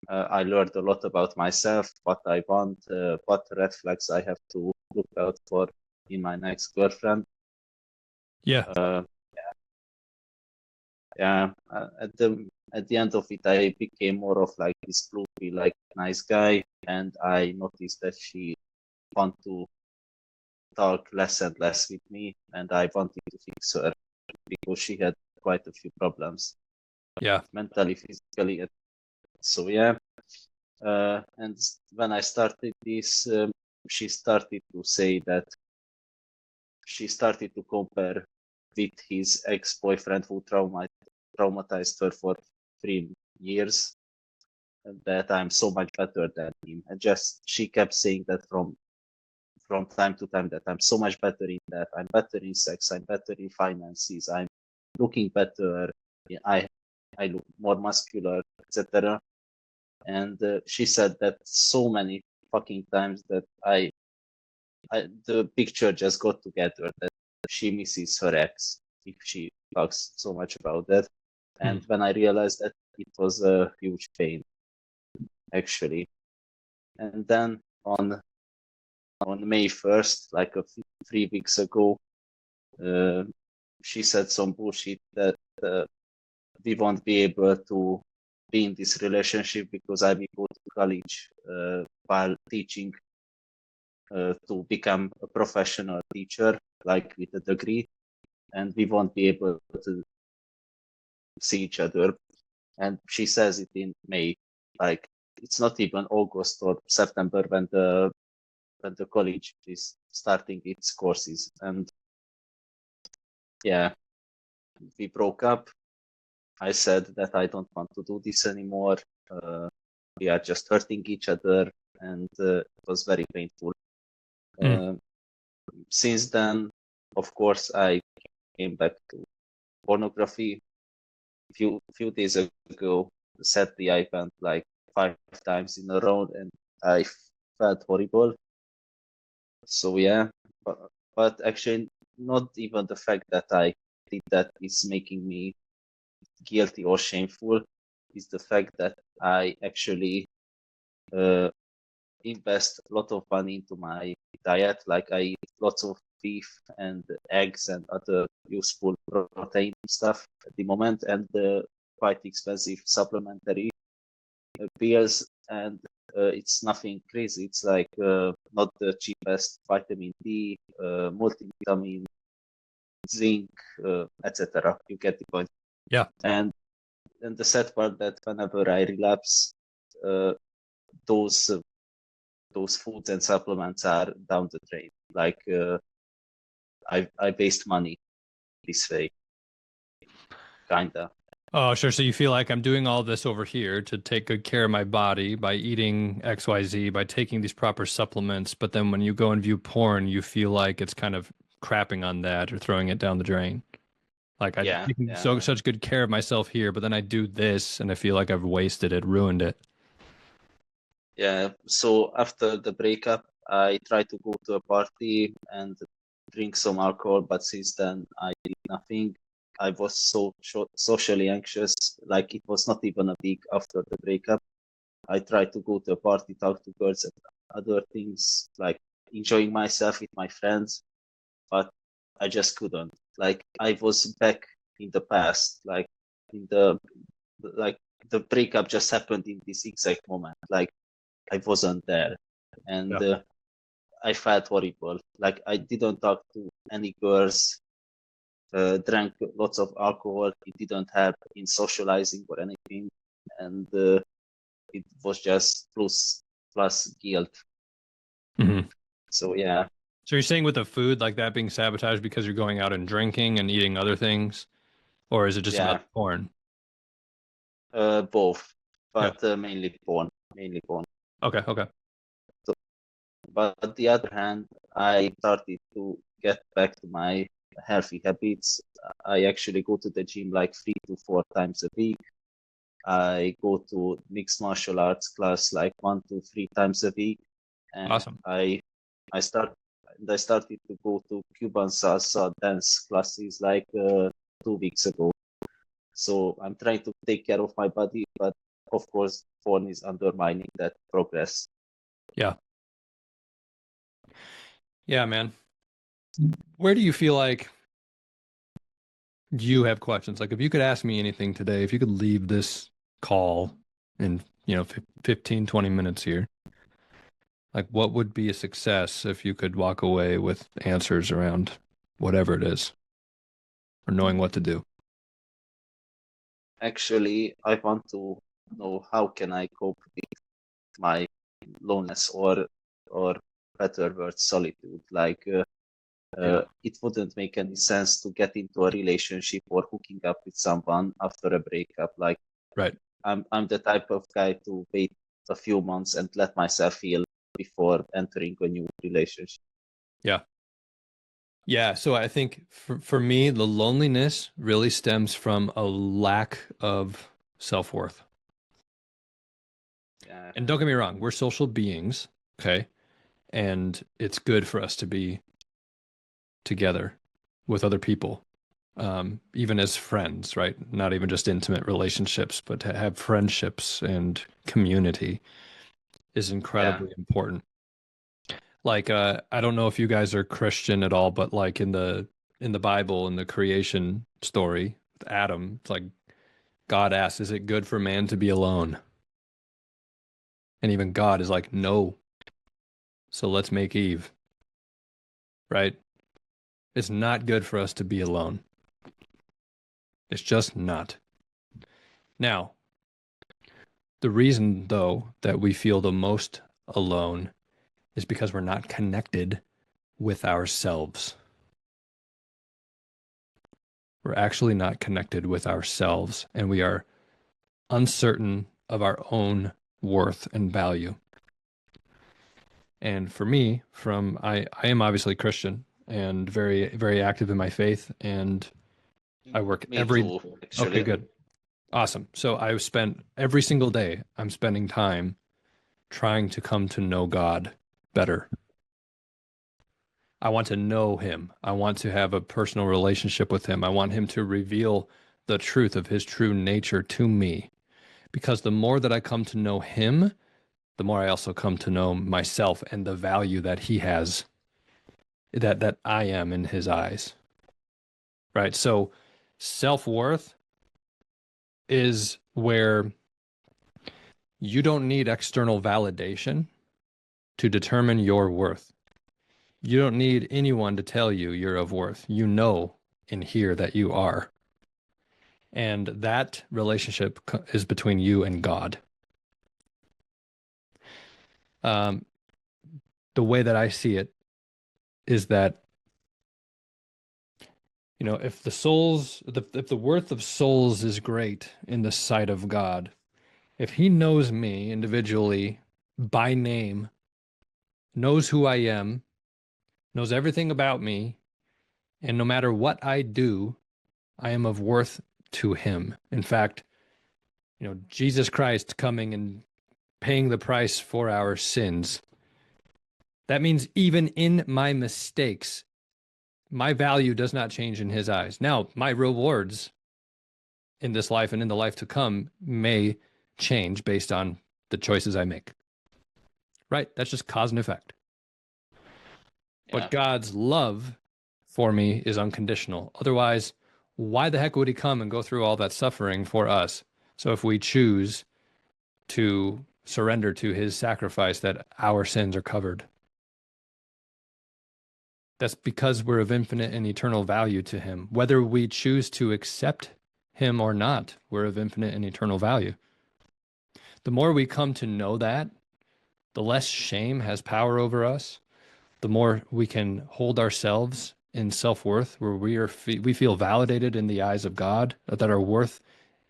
I learned a lot about myself, what I want, what red flags I have to look out for in my next girlfriend.
Yeah.
Yeah, at the end of it, I became more of like this groovy, like nice guy, and I noticed that she want to talk less and less with me, and I wanted to fix her because she had quite a few problems,
Yeah.
mentally, physically. So yeah, and when I started this, she started to say that she started to compare with his ex-boyfriend who traumatized her for 3 years, and that I'm so much better than him. And just she kept saying that from time to time that I'm so much better in that. I'm better in sex. I'm better in finances. I'm looking better. I I look more muscular, etc. And she said that so many fucking times that the picture just got together that she misses her ex if she talks so much about that. And when I realized that, it was a huge pain, actually. And then on May 1st, like 3 weeks ago, she said some bullshit that we won't be able to be in this relationship because I will go to college while teaching to become a professional teacher, like with a degree, and we won't be able to see each other. And she says it in May, like it's not even August or September when the college is starting its courses. And yeah, we broke up. I said that I don't want to do this anymore. We are just hurting each other, and it was very painful. Since then, of course, I came back to pornography. Few days ago, sadly, I went like 5 times in a row, and I felt horrible. So yeah, but actually, not even the fact that I did that is making me guilty or shameful. Is the fact that I actually invest a lot of money into my diet. Like I eat lots of beef and eggs and other useful protein stuff at the moment, and quite expensive supplementary pills. And it's nothing crazy. It's like not the cheapest vitamin D, multivitamin, zinc, etc. You get the point.
Yeah.
And the sad part that whenever I relapse, those foods and supplements are down the drain. Like I waste money this way, kinda.
Oh, sure. So you feel like I'm doing all this over here to take good care of my body by eating XYZ, by taking these proper supplements, but then when you go and view porn, you feel like it's kind of crapping on that or throwing it down the drain. Like I'm
Yeah,
taking
yeah,
such good care of myself here, but then I do this and I feel like I've wasted it, ruined it.
yeah. So after the breakup, I tried to go to a party and drink some alcohol, but since then I did nothing. I was socially anxious, like it was not even a week after the breakup. I tried to go to a party, talk to girls and other things, like enjoying myself with my friends, but I just couldn't. Like I was back in the past, in the like the breakup just happened in this exact moment. Like I wasn't there, and
Yeah.
I felt horrible. Like I didn't talk to any girls, drank lots of alcohol. It didn't help in socializing or anything, and it was just plus guilt.
hmm
So yeah,
So you're saying with the food, like that being sabotaged because you're going out and drinking and eating other things, or is it just about
yeah,
the porn?
both,
Yeah.
but mainly porn, mainly porn.
Okay. Okay.
So, but on the other hand, I started to get back to my healthy habits. I actually go to the gym like 3 to 4 times a week. I go to mixed martial arts class like 1 to 3 times a week, and
Awesome.
I start I started to go to Cuban salsa dance classes like 2 weeks ago. So I'm trying to take care of my body, but of course, porn is undermining that progress.
Yeah. Yeah, man. Where do you feel like you have questions? Like if you could ask me anything today, if you could leave this call in, 15, 20 minutes here, like what would be a success if you could walk away with answers around whatever it is or knowing what to do?
Actually, I want to know how can I cope with my loneliness or better word solitude. Like
Yeah.
it wouldn't make any sense to get into a relationship or hooking up with someone after a breakup. Like
Right.
I'm the type of guy to wait a few months and let myself heal before entering a new relationship.
Yeah. Yeah. So I think for me, the loneliness really stems from a lack of self-worth.
Yeah,
And don't get me wrong, we're social beings, okay? And it's good for us to be together with other people, even as friends, right? Not even just intimate relationships, but to have friendships and community is
yeah,
incredibly important. Like, I don't know if you guys are Christian at all, but like in the Bible, in the creation story, with Adam, it's like God asks, "Is it good for man to be alone?" And even God is like, "No." So let's make Eve, right? It's not good for us to be alone. It's just not. Now, the reason, though, that we feel the most alone is because we're not connected with ourselves. We're actually not connected with ourselves, and we are uncertain of our own worth and value. And for me, I am obviously Christian and very, very active in my faith, and I work
me
every,
too,
okay,
actually.
good. Awesome. So I've spent every single day, I'm spending time trying to come to know God better. I want to know him. I want to have a personal relationship with him. I want him to reveal the truth of his true nature to me. Because the more that I come to know him, the more I also come to know myself and the value that he has, that I am in his eyes. Right? So self-worth is where you don't need external validation to determine your worth. You don't need anyone to tell you you're of worth. You know in here that you are. And that relationship is between you and God. Um, the way that I see it is that You know, if the worth of souls is great in the sight of God, if he knows me individually by name, knows who I am, knows everything about me, and no matter what I do, I am of worth to him. In fact, you know, Jesus Christ coming and paying the price for our sins. That means even in my mistakes, my value does not change in his eyes. Now, my rewards in this life and in the life to come may change based on the choices I make. Right? That's just cause and effect.
Yeah.
But God's love for me is unconditional. Otherwise, why the heck would he come and go through all that suffering for us? So if we choose to surrender to his sacrifice, that our sins are covered. That's because we're of infinite and eternal value to him. Whether we choose to accept him or not, we're of infinite and eternal value. The more we come to know that, the less shame has power over us, the more we can hold ourselves in self-worth, where we feel validated in the eyes of God, that our worth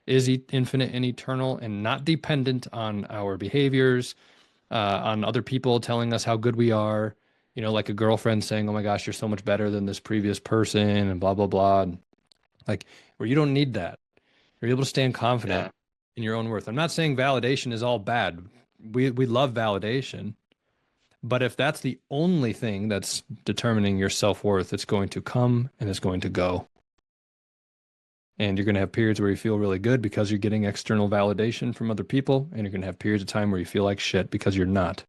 is infinite and eternal and not dependent on our behaviors, on other people telling us how good we are, you know, like a girlfriend saying, oh my gosh, you're so much better than this previous person and blah, blah, blah. And like, where you don't need that. You're able to stand confident
Yeah.
in your own worth. I'm not saying validation is all bad. We love validation. But if that's the only thing that's determining your self-worth, it's going to come and it's going to go. And you're going to have periods where you feel really good because you're getting external validation from other people. And you're going to have periods of time where you feel like shit because you're not.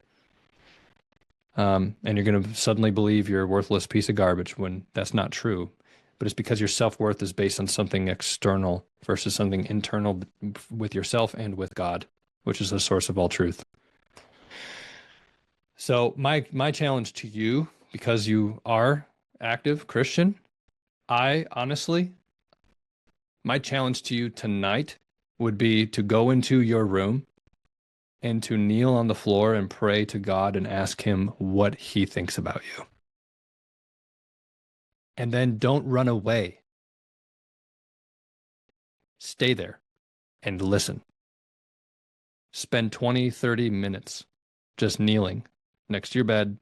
And you're going to suddenly believe you're a worthless piece of garbage when that's not true. But it's because your self-worth is based on something external versus something internal with yourself and with God, which is the source of all truth. So my challenge to you, because you are active Christian, my challenge to you tonight would be to go into your room and to kneel on the floor and pray to God and ask him what he thinks about you. And then don't run away. Stay there and listen. Spend 20, 30 minutes just kneeling next to your bed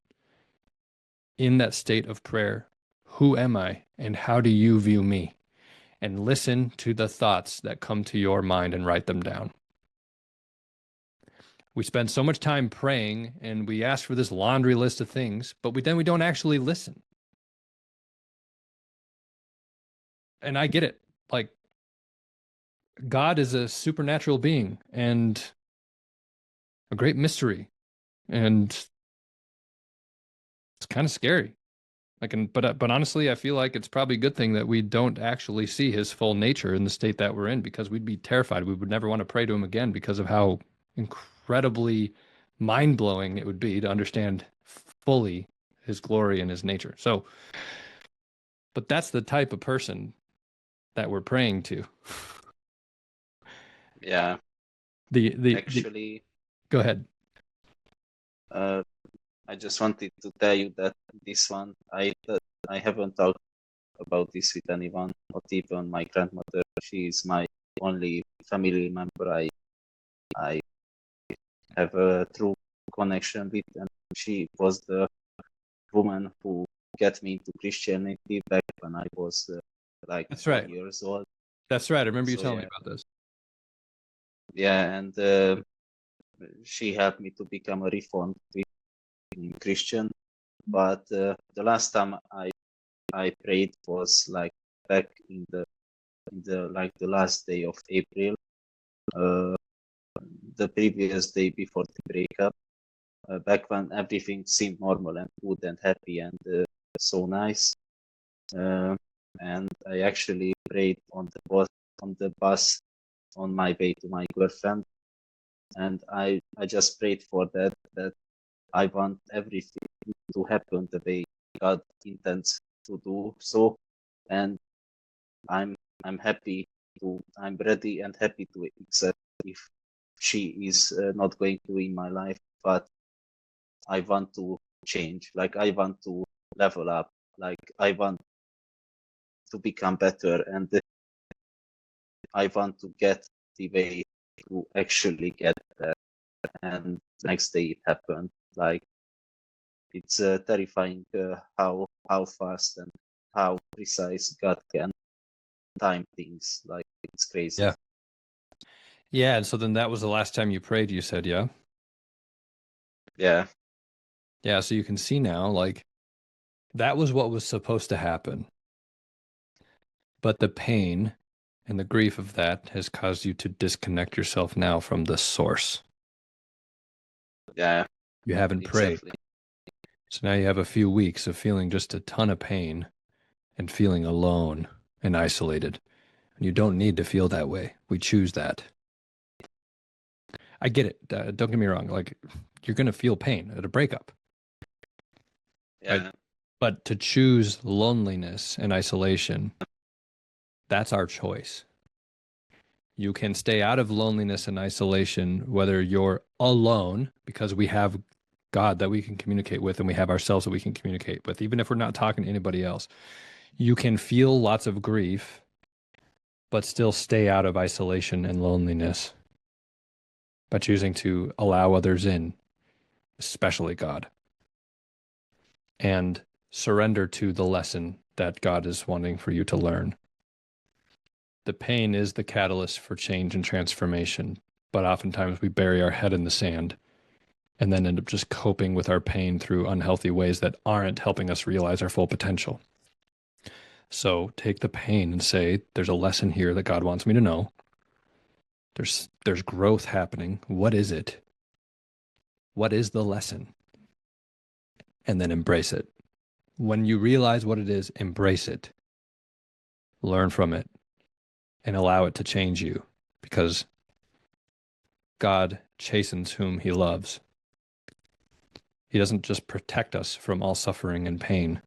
in that state of prayer. Who am I and how do you view me? And listen to the thoughts that come to your mind and write them down. We spend so much time praying and we ask for this laundry list of things, but we don't actually listen. And I get it. Like, God is a supernatural being and a great mystery. And it's kind of scary. But honestly, I feel like it's probably a good thing that we don't actually see his full nature in the state that we're in, because we'd be terrified. We would never want to pray to him again because of how incredibly mind-blowing it would be to understand fully his glory and his nature. So, but that's the type of person that we're praying to.
Yeah.
The
Actually,
go ahead.
I just wanted to tell you that this one, I haven't talked about this with anyone, not even my grandmother. She is my only family member I have a true connection with, and she was the woman who got me into Christianity back when I was like
That's
4
right.
years old.
That's right. I remember you
So,
telling me
yeah.
about this.
Yeah, and she helped me to become a reformed Christian. But the last time I prayed was like back in the the last day of April, the previous day before the breakup, back when everything seemed normal and good and happy and so nice. And I actually prayed on the bus on my way to my girlfriend, and I just prayed for that I want everything to happen the way God intends to do so, and I'm happy I'm ready and happy to accept if she is not going to in my life, but I want to change. Like, I want to level up. Like, I want to become better, and I want to get the way to actually get there. And the next day it happened. Like, it's terrifying how fast and how precise God can time things. Like, it's crazy.
Yeah. Yeah. And so then that was the last time you prayed, you said, yeah?
Yeah.
Yeah. So you can see now, like, that was what was supposed to happen. But the pain and the grief of that has caused you to disconnect yourself now from the source.
Yeah.
You haven't prayed.
Exactly.
So now you have a few weeks of feeling just a ton of pain and feeling alone and isolated. And you don't need to feel that way. We choose that. I get it. Don't get me wrong. Like, you're going to feel pain at a breakup.
Yeah.
Right? But to choose loneliness and isolation, that's our choice. You can stay out of loneliness and isolation, whether you're alone, because we have God that we can communicate with and we have ourselves that we can communicate with, even if we're not talking to anybody else. You can feel lots of grief, but still stay out of isolation and loneliness by choosing to allow others in, especially God, and surrender to the lesson that God is wanting for you to learn. The pain is the catalyst for change and transformation, but oftentimes we bury our head in the sand and then end up just coping with our pain through unhealthy ways that aren't helping us realize our full potential. So take the pain and say, there's a lesson here that God wants me to know. There's growth happening. What is it? What is the lesson? And then embrace it. When you realize what it is, embrace it. Learn from it and allow it to change you, because God chastens whom he loves. He doesn't just protect us from all suffering and pain.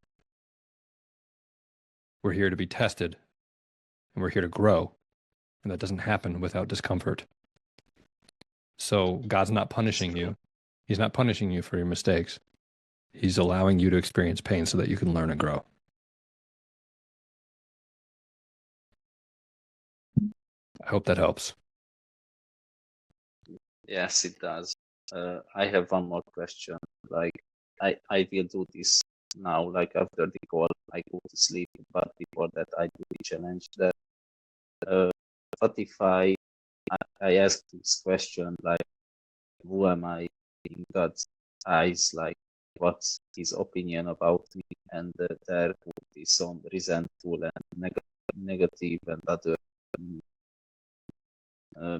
We're here to be tested, and we're here to grow, and that doesn't happen without discomfort. So God's not punishing you. He's not punishing you for your mistakes. He's allowing you to experience pain so that you can learn and grow. I hope that helps.
Yes, it does. I have one more question. Like, I will do this now. Like, after the call, I go to sleep. But before that, I do the challenge. That what if I ask this question, like, who am I in God's eyes? Like, what's his opinion about me? And there would be some resentful and negative and other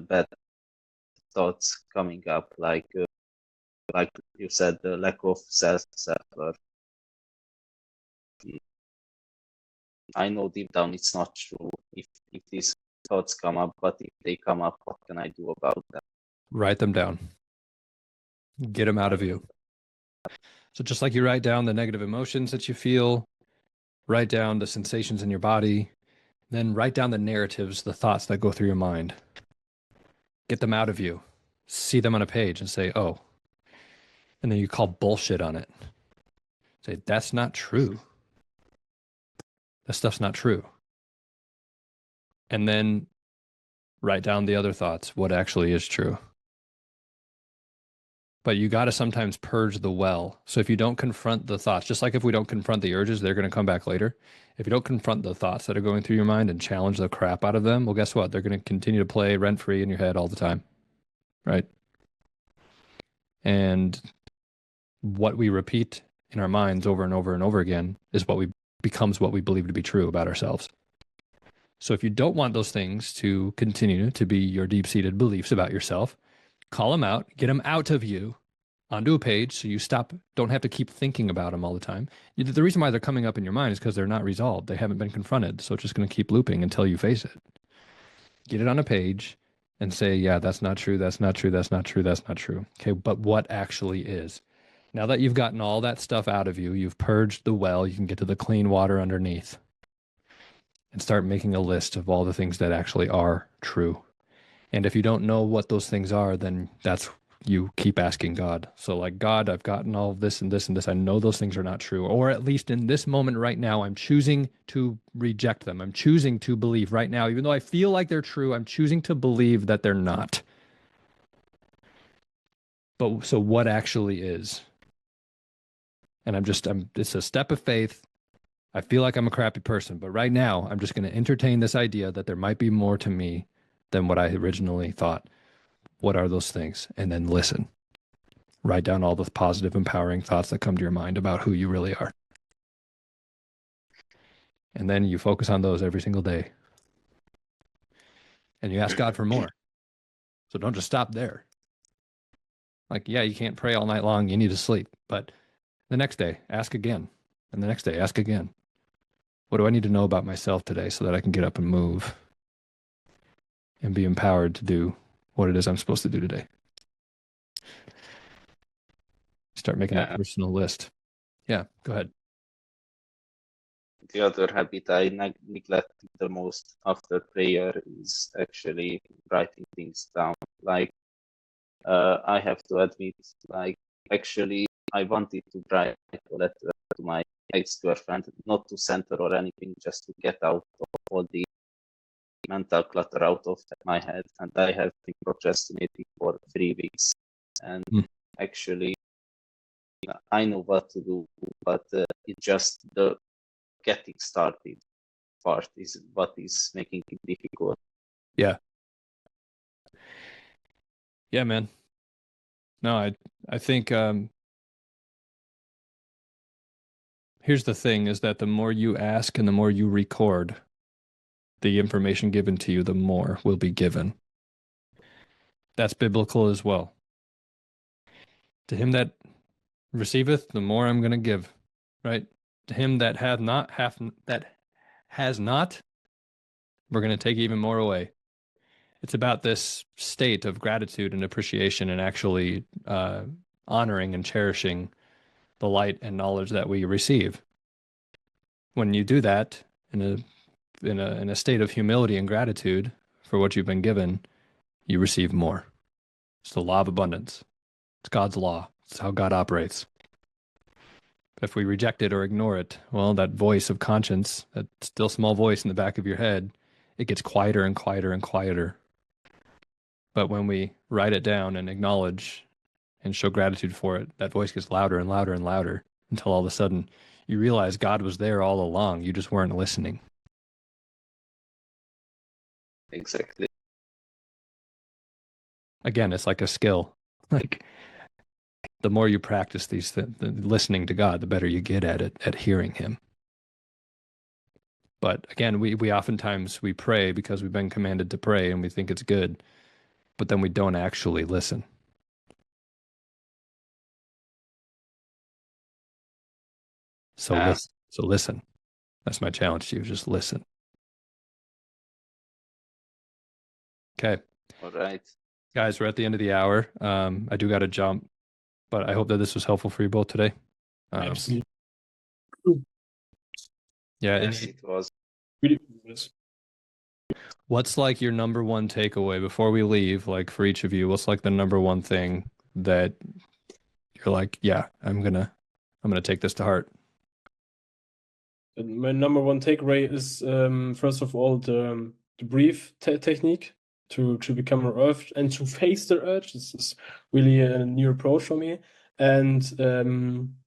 bad thoughts coming up, like you said, the lack of self-worth. I know deep down it's not true if these thoughts come up, but if they come up, what can I do about them?
Write them down. Get them out of you. So just like you write down the negative emotions that you feel, write down the sensations in your body, then write down the narratives, the thoughts that go through your mind. Get them out of you. See them on a page and say, oh. And then you call bullshit on it. Say, that's not true. That stuff's not true. And then write down the other thoughts, what actually is true. But you got to sometimes purge the well. So if you don't confront the thoughts, just like if we don't confront the urges, they're going to come back later. If you don't confront the thoughts that are going through your mind and challenge the crap out of them, well, guess what? They're going to continue to play rent-free in your head all the time, right? And what we repeat in our minds over and over and over again is becomes what we believe to be true about ourselves. So if you don't want those things to continue to be your deep-seated beliefs about yourself, call them out, get them out of you onto a page so you don't have to keep thinking about them all the time. The reason why they're coming up in your mind is because they're not resolved. They haven't been confronted. So it's just going to keep looping until you face it. Get it on a page and say, yeah, that's not true. That's not true. That's not true. That's not true. Okay, but what actually is? Now that you've gotten all that stuff out of you, you've purged the well, you can get to the clean water underneath and start making a list of all the things that actually are true. And if you don't know what those things are, then that's you keep asking God. So like, God, I've gotten all of this and this and this. I know those things are not true. Or at least in this moment right now, I'm choosing to reject them. I'm choosing to believe right now, even though I feel like they're true, I'm choosing to believe that they're not. But so what actually is? And it's a step of faith. I feel like I'm a crappy person, but right now I'm just going to entertain this idea that there might be more to me than what I originally thought. What are those things? And then listen. Write down all the positive, empowering thoughts that come to your mind about who you really are. And then you focus on those every single day. And you ask God for more. So don't just stop there. Like, yeah, you can't pray all night long. You need to sleep. But the next day, ask again. And the next day, ask again. What do I need to know about myself today so that I can get up and move and be empowered to do what it is I'm supposed to do today? Start making that personal list. Yeah, go ahead.
The other habit I neglect the most after prayer is actually writing things down. Like, I have to admit, like, actually, I wanted to write a letter to my ex-girlfriend, not to send her or anything, just to get out of all the mental clutter out of my head. And I have been procrastinating for 3 weeks. And actually, I know what to do, but it's just the getting started part is what is making it difficult.
Yeah. Yeah, man. No, I think here's the thing is that the more you ask and the more you record, the information given to you, the more will be given. That's biblical as well. To him that receiveth, the more I'm going to give, right? To him that has not, we're going to take even more away. It's about this state of gratitude and appreciation and actually honoring and cherishing the light and knowledge that we receive. When you do that in a state of humility and gratitude for what you've been given, you receive more. It's the law of abundance. It's God's law. It's how God operates. If we reject it or ignore it, well, that voice of conscience, that still small voice in the back of your head, it gets quieter and quieter and quieter. But when we write it down and acknowledge and show gratitude for it, that voice gets louder and louder and louder until all of a sudden you realize God was there all along. You just weren't listening.
Exactly.
Again, it's like a skill. Like the more you practice listening to God, the better you get at it, at hearing him. But again, we oftentimes we pray because we've been commanded to pray and we think it's good, but then we don't actually listen. So listen. That's my challenge to you. Just listen. Okay.
All right.
Guys, we're at the end of the hour. I do got to jump, but I hope that this was helpful for you both today.
Absolutely.
Yeah.
Yes, it was.
What's like your number one takeaway before we leave, like for each of you, what's like the number one thing that you're like, yeah, I'm gonna take this to heart?
And my number one takeaway is first of all the brief technique to become more urged and to face the urge. This is really a new approach for me. And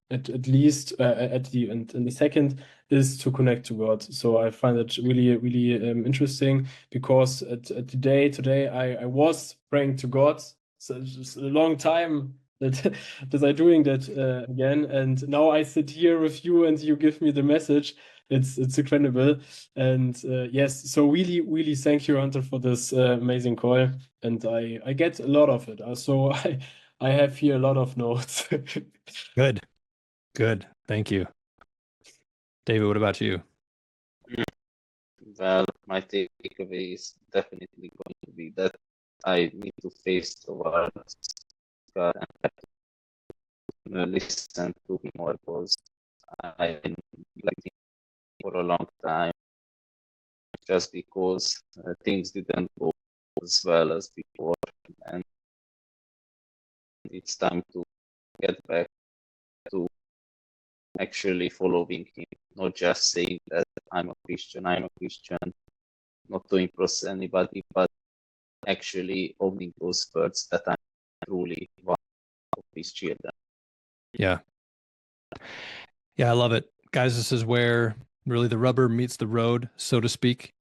at least and the second is to connect to God. So I find it really interesting because today I was praying to God. So it's just a long time that I'm doing that again, and now I sit here with you and you give me the message. It's incredible, and yes, so really thank you, Hunter, for this amazing call, and I get a lot of it. So I have here a lot of notes.
Good. Thank you. David, what about you?
Well, my takeaway is definitely going to be that I need to face the world God and have to listen to him more because I like him for a long time just because things didn't go as well as before, and it's time to get back to actually following him, not just saying that I'm a Christian, not to impress anybody, but actually owning those words that I'm truly one of his children.
Yeah. Yeah, I love it. Guys, this is where really the rubber meets the road, so to speak,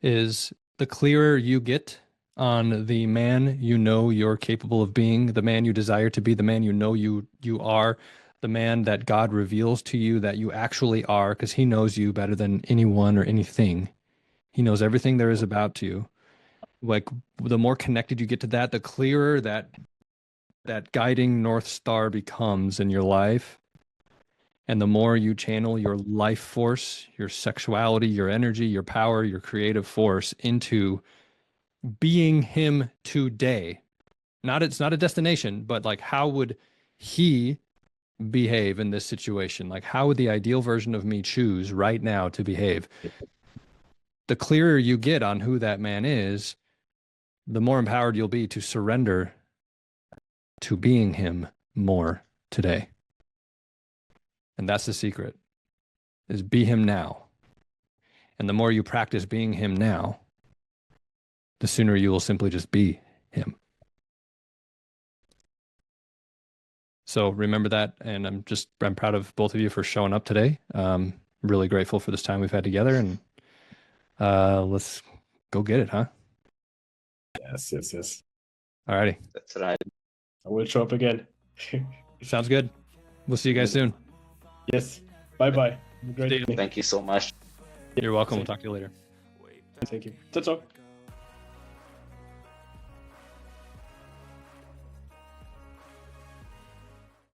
is the clearer you get on the man you know you're capable of being, the man you desire to be, the man you know you are, the man that God reveals to you that you actually are, because he knows you better than anyone or anything. He knows everything there is about you. Like the more connected you get to that, the clearer that guiding North Star becomes in your life. And the more you channel your life force, your sexuality, your energy, your power, your creative force into being him today. It's not a destination, but like how would he behave in this situation? Like how would the ideal version of me choose right now to behave? The clearer you get on who that man is, the more empowered you'll be to surrender to being him more today. And that's the secret, is be him now. And the more you practice being him now, the sooner you will simply just be him. So remember that. And I'm proud of both of you for showing up today. Really grateful for this time we've had together, and let's go get it, huh?
Yes.
All righty.
That's right.
I will show up again.
Sounds good. We'll see you guys soon.
Yes. Bye-bye. Have a great
See you.
day.
Thank you so much.
You're welcome. We'll talk to you later.
Thank you. Ciao, ciao.